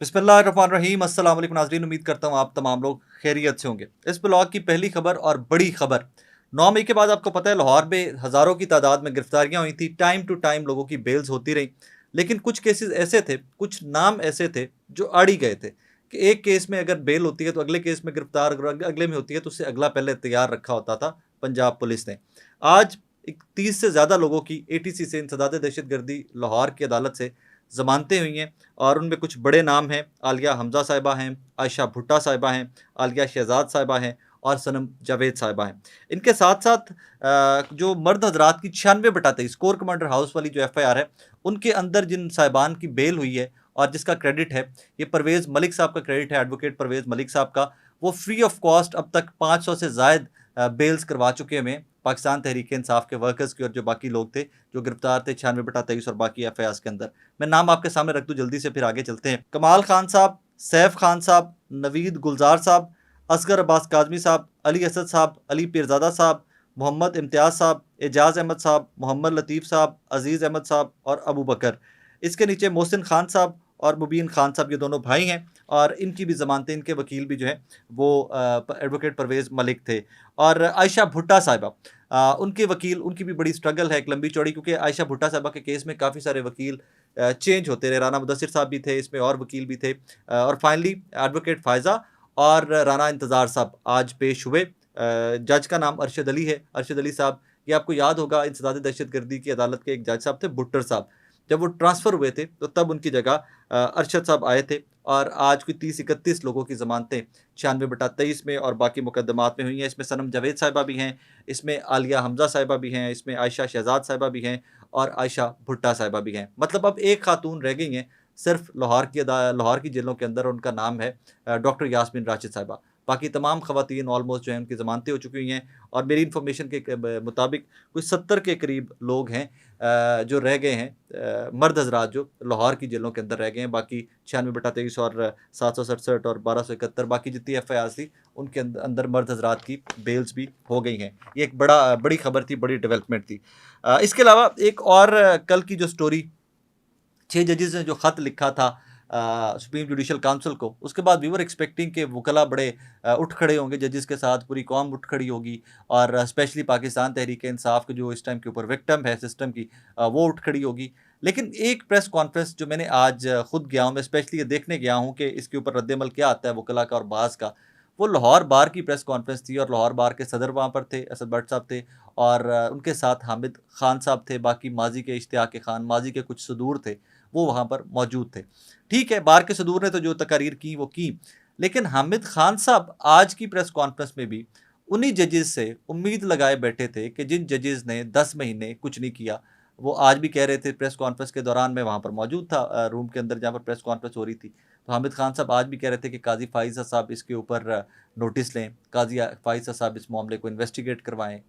बिस्मिल्लाहिर्रहमानिर्रहीम। अस्सलाम वालेकुम नाज़रीन, उम्मीद करता हूँ आप तमाम लोग खैरियत से होंगे। इस ब्लॉग की पहली खबर और बड़ी खबर, 9 मई के बाद आपको पता है लाहौर में हज़ारों की तादाद में गिरफ्तारियां हुई थी। टाइम टू टाइम लोगों की बेल्स होती रही, लेकिन कुछ केसेस ऐसे थे, कुछ नाम ऐसे थे जो अड़ ही गए थे कि एक केस में अगर बेल होती है तो अगले केस में गिरफ्तार, अगले में होती है तो उससे अगला पहले तैयार रखा होता था पंजाब पुलिस ने। आज 30 से ज़्यादा लोगों की ATC से, इंसदाद दहशत गर्दी लाहौर की अदालत से ज़मानतें हुई हैं और उनमें कुछ बड़े नाम हैं। आलिया हमज़ा साहिबा हैं, आयशा भुट्टा साहिबा हैं, आलिया शहजाद साहिबा हैं और सनम जावेद साहिबा हैं। इनके साथ साथ जो मर्द हजरात की 96/23 कोर कमांडर हाउस वाली जो FIR है, उनके अंदर जिन साहिबान की बेल हुई है और जिसका क्रेडिट है, ये परवेज़ मलिक साहब का क्रेडिट है, एडवोकेट परवेज़ मलिक साहब का। वो फ्री ऑफ कॉस्ट अब तक 500 से ज़ायद बेल्स करवा चुके हैं पाकिस्तान तहरीक इंसाफ के वर्कर्स की और जो बाकी लोग थे जो गिरफ्तार थे 96/23 और बाकी FIRs के अंदर। मैं नाम आपके सामने रख दूं जल्दी से, फिर आगे चलते हैं। कमाल खान साहब, सैफ खान साहब, नवीद गुलजार साहब, असगर अब्बास काजमी साहब, अली असद साहब, अली पीरजादा साहब, मोहम्मद इम्तियाज़ साहब, एजाज अहमद साहब, मोहम्मद लतीफ़ साहब, अजीज़ अहमद साहब और अबू बकर। इसके नीचे मोहसिन खान साहब और मुबीन खान साहब, ये दोनों भाई हैं और इनकी भी ज़मानतें, इनके वकील भी जो हैं वो एडवोकेट परवेज़ मलिक थे। और आयशा भुट्टा साहिबा, उनके वकील, उनकी भी बड़ी स्ट्रगल है एक लंबी चौड़ी, क्योंकि आयशा भुट्टा साहिबा के केस में काफ़ी सारे वकील चेंज होते रहे। राना मुदस्सिर साहब भी थे इसमें और वकील भी थे और फाइनली एडवोकेट फ़ायज़ा और राना इंतज़ार साहब आज पेश हुए। जज का नाम अरशद अली है। अरशद अली साहब, ये आपको याद होगा, इंसदाद दहशत गर्दी की अदालत के एक जज साहब थे भुट्टर साहब। जब वो ट्रांसफ़र हुए थे तो तब उनकी जगह अरशद साहब आए थे और आज कोई 30-31 लोगों की ज़मानतें 96/23 में और बाकी मुकदमात में हुई हैं। इसमें सनम जावेद साहिबा भी हैं, इसमें आलिया हमज़ा साहिबा भी हैं, इसमें आयशा शहजाद साहिबा भी हैं और आयशा भुट्टा साहिबा भी हैं। मतलब अब एक खातून रह गई हैं सिर्फ लाहौर की जेलों के अंदर, उनका नाम है डॉक्टर यास्मीन राशिद साहिबा। बाकी तमाम ख़वातीन ऑलमोस्ट जो हैं उनकी ज़मानतें हो चुकी हुई हैं और मेरी इन्फॉर्मेशन के मुताबिक कोई 70 के करीब लोग हैं जो रह गए हैं, मर्द हजरात जो लाहौर की जेलों के अंदर रह गए हैं। बाकी 96/23 और 767 और 1271 बाकी जितनी FIRs थी उनके अंदर मर्द हजरात की बेल्स भी हो गई हैं। ये एक बड़ी खबर थी, बड़ी डेवलपमेंट थी। इसके अलावा एक और कल की जो स्टोरी, 6 जजेस ने जो ख़त लिखा था सुप्रीम जुडिशल काउंसिल को, उसके बाद वी वर एक्सपेक्टिंग कि वकला बड़े उठ खड़े होंगे जजेस के साथ, पूरी कौम उठ खड़ी होगी और स्पेशली पाकिस्तान तहरीक इंसाफ के जो इस टाइम के ऊपर विक्टिम है सिस्टम की, वो उठ खड़ी होगी। लेकिन एक प्रेस कॉन्फ्रेंस जो मैंने आज खुद गया हूँ, मैं स्पेशली ये देखने गया हूँ कि इसके ऊपर रद्दमल क्या आता है वकला का और बाज़ का, वो लाहौर बार की प्रेस कॉन्फ्रेंस थी और लाहौर बार के सदर वहाँ पर थे, असद भट्ट साहब थे और उनके साथ हामिद खान साहब थे। बाकी माजी के इश्तियाक खान, माजी के कुछ सदूर थे, वो वहाँ पर मौजूद थे। ठीक है, बार के सदूर ने तो जो तकारीर की वो की, लेकिन हामिद खान साहब आज की प्रेस कॉन्फ्रेंस में भी उन्हीं जजेस से उम्मीद लगाए बैठे थे कि जिन जजेस ने 10 महीने कुछ नहीं किया, वो आज भी कह रहे थे। प्रेस कॉन्फ्रेंस के दौरान मैं वहाँ पर मौजूद था रूम के अंदर जहाँ पर प्रेस कॉन्फ्रेंस हो रही थी, तो हामिद खान साहब आज भी कह रहे थे कि काजी फ़ाइज़ा साहब इसके ऊपर नोटिस लें, काजी फ़ाइज़ा साहब इस मामले को इन्वेस्टिगेट करवाएं।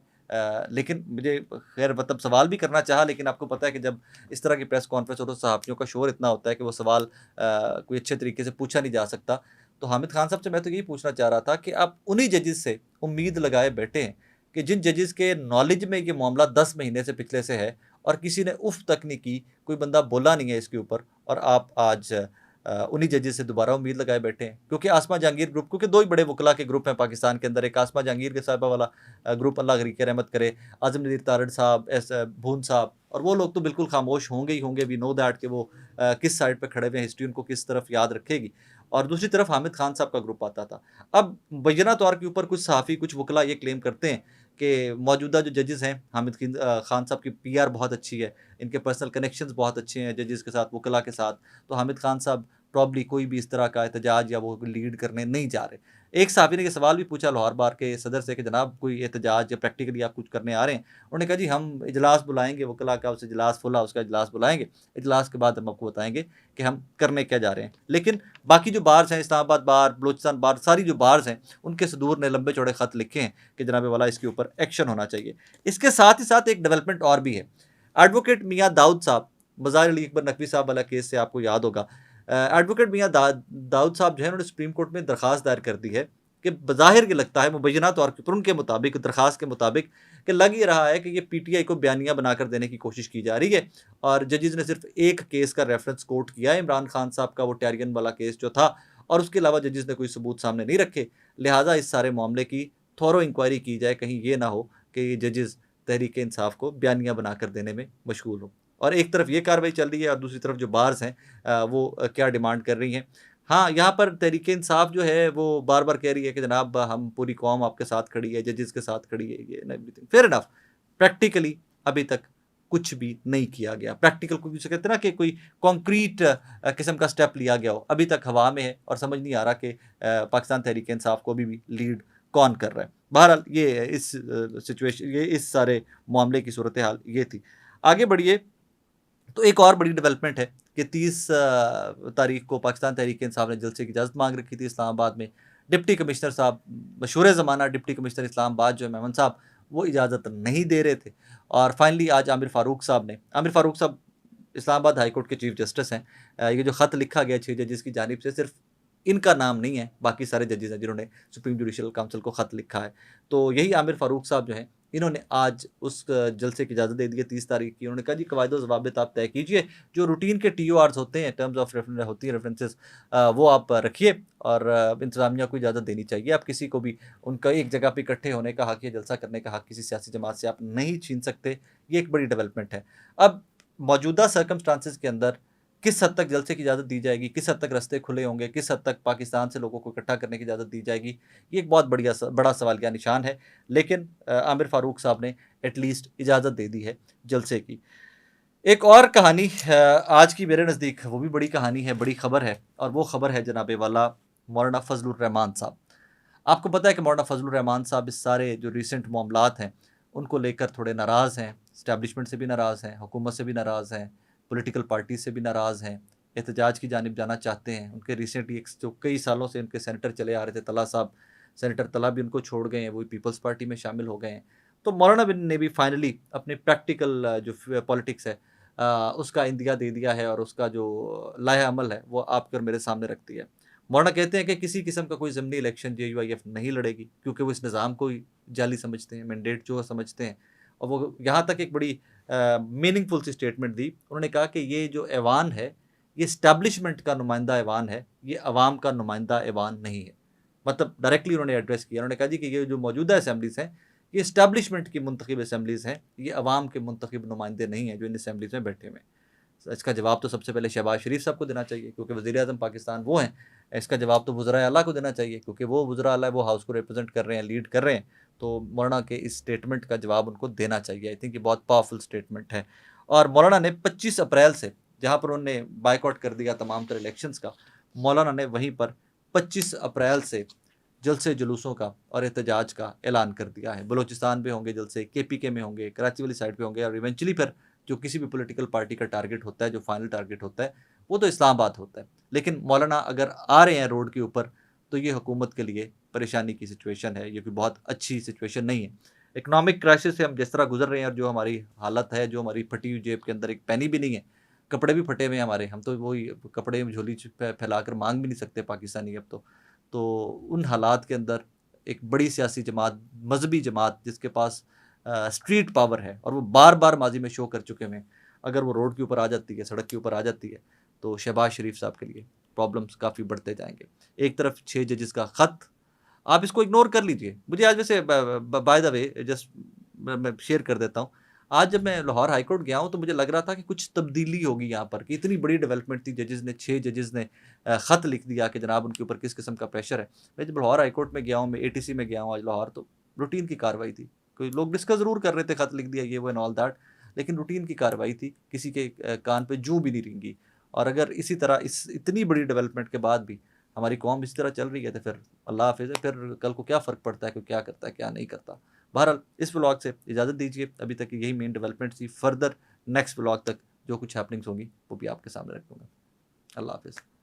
लेकिन मुझे खैर मतलब सवाल भी करना चाहा, लेकिन आपको पता है कि जब इस तरह की प्रेस कॉन्फ्रेंस हो तो सहाफ़ियों का शोर इतना होता है कि वो सवाल कोई अच्छे तरीके से पूछा नहीं जा सकता। तो हामिद खान साहब से मैं तो यही पूछना चाह रहा था कि आप उन्हीं जजेस से उम्मीद लगाए बैठे हैं कि जिन जजेस के नॉलेज में ये मामला 10 महीने से पिछले से है और किसी ने उफ़ तक नहीं की, कोई बंदा बोला नहीं है इसके ऊपर, और आप आज उन्हीं जजेस से दोबारा उम्मीद लगाए बैठे हैं। क्योंकि आसमा जहांगीर ग्रुप, क्योंकि 2 ही बड़े वकला के ग्रुप हैं पाकिस्तान के अंदर, एक आसमा जहांगीर के साहिबा वाला ग्रुप, अल्लाह गरीक रहमत करे, आज़म नज़ीर तारड़ साहब, भून साहब, और वो लोग तो बिल्कुल खामोश होंगे ही होंगे। वी नो दैट कि वो किस साइड पे खड़े हुए हैं, हिस्ट्री उनको किस तरफ याद रखेगी। और दूसरी तरफ हामिद खान साहब का ग्रुप आता था। अब मुबैना तौर के ऊपर कुछ सहाफ़ी, कुछ वकला ये क्लेम करते हैं कि मौजूदा जो जजेस हैं, हामिद खान साहब की PR बहुत अच्छी है, इनके पर्सनल कनेक्शंस बहुत अच्छे हैं जजेस के साथ, वकला के साथ, तो हामिद खान साहब प्रॉब्ली कोई भी इस तरह का एहतजाज या वो लीड करने नहीं जा रहे। एक सहाफ़ी ने ये सवाल भी पूछा लाहौर बार के सदर से कि जनाब कोई एहतजाज या प्रैक्टिकली आप कुछ करने आ रहे हैं? उन्होंने कहा जी हम इजलास बुलाएँगे, वकला का उस इजलास खुला, उसका इजलास बुलाएँगे, इजलास के बाद हम आपको बताएँगे कि हम करने क्या जा रहे हैं। लेकिन बाकी जो बार्स हैं, इस्लामाबाद बार, बलूचिस्तान बार, सारी जो बार्स हैं, उनके सदूर ने लंबे चौड़े ख़त लिखे हैं कि जनाब वाला इसके ऊपर एक्शन होना चाहिए। इसके साथ ही साथ एक डेवलपमेंट और भी है। एडवोकेट मियाँ दाऊद साहब, मज़ार अली अकबर नकवी साहब वाला केस से आपको याद होगा, एडवोकेट मियाँ दाऊद साहब जो है उन्होंने सुप्रीम कोर्ट में दरख्वास्त दायर कर दी है कि बज़ाहिर के लगता है मुबैना तौर पर उनके मुताबिक, दरख्वास्त के मुताबिक, कि लग ये रहा है कि ये पीटीआई को बयानिया बनाकर देने की कोशिश की जा रही है। और जजेस ने सिर्फ एक केस का रेफरेंस कोट किया है, इमरान खान साहब का वो टेरियन वाला केस जो था, और उसके अलावा जजेस ने कोई सबूत सामने नहीं रखे। लिहाजा इस सारे मामले की थोरो इंक्वायरी की जाए, कहीं ये ना हो कि जजेस तहरीक इंसाफ को बयानिया बनाकर देने में मशगूल हो। और एक तरफ ये कार्रवाई चल रही है और दूसरी तरफ जो बार्स हैं वो क्या डिमांड कर रही हैं। हाँ, यहाँ पर तहरीक इंसाफ जो है वो बार बार कह रही है कि जनाब हम पूरी कौम आपके साथ खड़ी है, जजेस के साथ खड़ी है, ये एवरीथिंग फेयर इनफ। प्रैक्टिकली अभी तक कुछ भी नहीं किया गया। प्रैक्टिकल को कहते हैं ना कि कोई कॉन्क्रीट किस्म का स्टेप लिया गया हो, अभी तक हवा में है और समझ नहीं आ रहा कि पाकिस्तान तहरीक इंसाफ को अभी भी लीड कौन कर रहा है। बहरहाल ये इस सिचुएशन, ये इस सारे मामले की सूरत हाल ये थी। आगे बढ़िए तो एक और बड़ी डेवलपमेंट है कि 30 तारीख को पाकिस्तान तहरीक इंसाफ ने जलसे की इजाज़त मांग रखी थी इस्लामाबाद में। डिप्टी कमिश्नर साहब, मशहूर ज़माना डिप्टी कमिश्नर इस्लामाबाद जो है मेमन साहब, वो इजाज़त नहीं दे रहे थे। और फाइनली आज आमिर फ़ारूक साहब इस्लामाबाद हाई कोर्ट के चीफ जस्टिस हैं। ये जो ख़त लिखा गया 6 जजेस की जानिब से, सिर्फ इनका नाम नहीं है, बाकी सारे जजेस हैं जिन्होंने सुप्रीम जुडिशल काउंसिल को ख़त लिखा है। तो यही आमिर फ़ारूक साहब जो हैं, इन्होंने आज उस जलसे की इजाज़त दे दी है 30 तारीख की। उन्होंने कहा जी कवायद ज़वाबित आप तय कीजिए, जो रूटीन के TORs होते हैं, टर्म्स ऑफ रेफरेंस होती है, रेफरेंसेस, वो आप रखिए और इंतज़ामिया को इजाज़त देनी चाहिए। आप किसी को भी उनका एक जगह पे इकट्ठे होने का हक़ या जलसा करने का हक़ किसी सियासी जमात से आप नहीं छीन सकते। ये एक बड़ी डेवलपमेंट है। अब मौजूदा सर्कमस्टांसिस के अंदर किस हद तक जलसे की इजाज़त दी जाएगी, किस हद तक रास्ते खुले होंगे, किस हद तक पाकिस्तान से लोगों को इकट्ठा करने की इजाज़त दी जाएगी, ये एक बहुत बड़ा सवालिया निशान है। लेकिन आमिर फ़ारूक साहब ने एटलीस्ट इजाज़त दे दी है जलसे की। एक और कहानी आज की मेरे नज़दीक वो भी बड़ी कहानी है, बड़ी ख़बर है, और वो ख़बर है जनाब वाला मौलाना फजलुर रहमान साहब। आपको पता है कि मौलाना फजलुर रहमान साहब इस सारे जो रिसेंट मामलात हैं उनको लेकर थोड़े नाराज़ हैं, इस्टेब्लिशमेंट से भी नाराज़ हैं, हुकूमत से भी नाराज़ हैं, पॉलिटिकल पार्टी से भी नाराज़ हैं, एहतजाज की जानिब जाना चाहते हैं। उनके रिसेंटली जो कई सालों से उनके सेनेटर चले आ रहे थे, तला साहब, सेनेटर तला भी उनको छोड़ गए हैं, वो पीपल्स पार्टी में शामिल हो गए हैं। तो मौलाना बिन ने भी फाइनली अपने प्रैक्टिकल जो पॉलिटिक्स है उसका इंदिया दे दिया है और उसका जो लाहे अमल है वो आपकर मेरे सामने रख दिया है। मौलाना कहते हैं कि किसी किस्म का कोई ज़मनी इलेक्शन JUIF नहीं लड़ेगी, क्योंकि वो इस निज़ाम को ही जाली समझते हैं, मैंडेट जो समझते हैं। और वो यहाँ तक एक बड़ी मीनिंगफुल सी स्टेटमेंट दी। उन्होंने कहा कि ये जो ऐवान है, ये इस्टेब्लिशमेंट का नुमाइंदा ऐवान है, ये अवाम का नुमाइंदा ऐवान नहीं है। मतलब डायरेक्टली उन्होंने एड्रेस किया। उन्होंने कहा जी कि ये जो मौजूदा असम्बलीज़ हैं, ये इस्टेब्लिशमेंट की मुंतखब असम्बलीज़ हैं, ये अवाम के मुंतखब नुमाइंदे नहीं हैं जो इन असम्बलीज़ में बैठे हुए हैं। इसका जवाब तो सबसे पहले शहबाज शरीफ साहब को देना चाहिए, क्योंकि वज़ीर-ए-आज़म पाकिस्तान वो हैं। इसका जवाब तो वज़राए आला को देना चाहिए, क्योंकि वो वज़राए आला वो हाउस को रिप्रेजेंट कर रहे हैं, लीड कर रहे हैं। तो मौलाना के इस स्टेटमेंट का जवाब उनको देना चाहिए। आई थिंक ये बहुत पावरफुल स्टेटमेंट है। और मौलाना ने 25 अप्रैल से, जहाँ पर उन्होंने बायकॉट कर दिया तमाम तरह इलेक्शंस का, मौलाना ने वहीं पर 25 अप्रैल से जलसे जुलूसों का और एहतजाज का ऐलान कर दिया है। बलूचिस्तान में होंगे जलसे, KPK में होंगे, कराची वाली साइड पे होंगे, और इवेंचुअली फिर जो किसी भी पॉलिटिकल पार्टी का टारगेट होता है, जो फाइनल टारगेट होता है, वो तो इस्लामाबाद होता है। लेकिन मौलाना अगर आ रहे हैं रोड के ऊपर, तो ये हुकूमत के लिए परेशानी की सिचुएशन है, ये कोई बहुत अच्छी सिचुएशन नहीं है। इकनॉमिक क्राइसिस से हम जिस तरह गुजर रहे हैं और जो हमारी हालत है, जो हमारी फटी हुई जेब के अंदर एक पैनी भी नहीं है, कपड़े भी फटे हुए हैं हमारे, हम तो वही कपड़े झोली फैला कर मांग भी नहीं सकते पाकिस्तानी अब तो उन हालात के अंदर एक बड़ी सियासी जमात, मजहबी जमात, जिसके पास स्ट्रीट पावर है और वो बार बार माजी में शो कर चुके हैं, अगर वो रोड के ऊपर आ जाती है, सड़क के ऊपर आ जाती है, तो शहबाज शरीफ साहब के लिए प्रॉब्लम्स काफ़ी बढ़ते जाएंगे। एक तरफ 6 जजेस का ख़त, आप इसको इग्नोर कर लीजिए। मुझे आज वैसे बाय द वे जस्ट मैं शेयर कर देता हूँ, आज जब मैं लाहौर हाई कोर्ट गया हूँ तो मुझे लग रहा था कि कुछ तब्दीली होगी यहाँ पर, कि इतनी बड़ी डेवलपमेंट थी। 6 जजेस ने ख़त लिख दिया कि जनाब उनके ऊपर किस किस्म का प्रेशर है। मैं जब लाहौर हाई कोर्ट में गया हूँ, मैं ATC में गया हूँ आज लाहौर, तो रूटीन की कार्रवाई थी। कोई लोग डिस्कस ज़रूर कर रहे थे, ख़त लिख दिया ये वो एंड ऑल दैट, लेकिन रूटीन की कार्रवाई थी, किसी के कान पे जूं भी नहीं रेंगी। और अगर इसी तरह इस इतनी बड़ी डेवलपमेंट के बाद भी हमारी कौम इसी तरह चल रही है, तो फिर अल्लाह हाफ़िज़ है, फिर कल को क्या फ़र्क पड़ता है कोई क्या करता है क्या नहीं करता। बहरहाल इस व्लॉग से इजाज़त दीजिए, अभी तक यही मेन डेवलपमेंट थी। फर्दर नेक्स्ट व्लॉग तक जो कुछ हैपनिंग्स होंगी वो भी आपके सामने रखूँगा। अल्लाह हाफ़िज़।